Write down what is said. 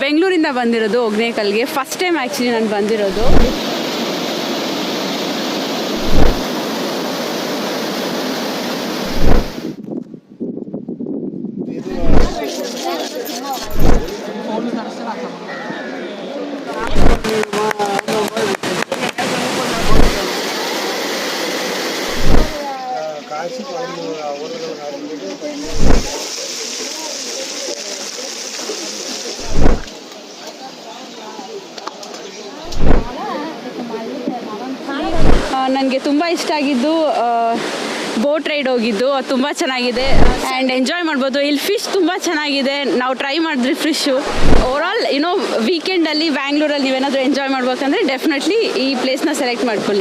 ಬೆಂಗಳೂರಿಂದ ಬಂದಿರೋದು ಹೊಗೇನಕಲ್ಗೆ. First time actually ನಾನು ಬಂದಿರೋದು. ನನಗೆ ತುಂಬ ಇಷ್ಟ ಆಗಿದ್ದು ಬೋಟ್ ರೈಡ್ ಹೋಗಿದ್ದು, ಅದು ತುಂಬ ಚೆನ್ನಾಗಿದೆ ಆ್ಯಂಡ್ ಎಂಜಾಯ್ ಮಾಡ್ಬೋದು. ಇಲ್ಲಿ ಫಿಶ್ ತುಂಬ ಚೆನ್ನಾಗಿದೆ, ನಾವು ಟ್ರೈ ಮಾಡಿದ್ರಿ ಫಿಶ್ಶು. ಓವರಾಲ್ ವೀಕೆಂಡಲ್ಲಿ ಬ್ಯಾಂಗ್ಳೂರಲ್ಲಿ ನೀವೇನಾದರೂ ಎಂಜಾಯ್ ಮಾಡ್ಬೇಕಂದ್ರೆ ಡೆಫಿನೆಟ್ಲಿ ಈ ಪ್ಲೇಸ್ನ ಸೆಲೆಕ್ಟ್ ಮಾಡ್ಕೊಳ್ಳಿ.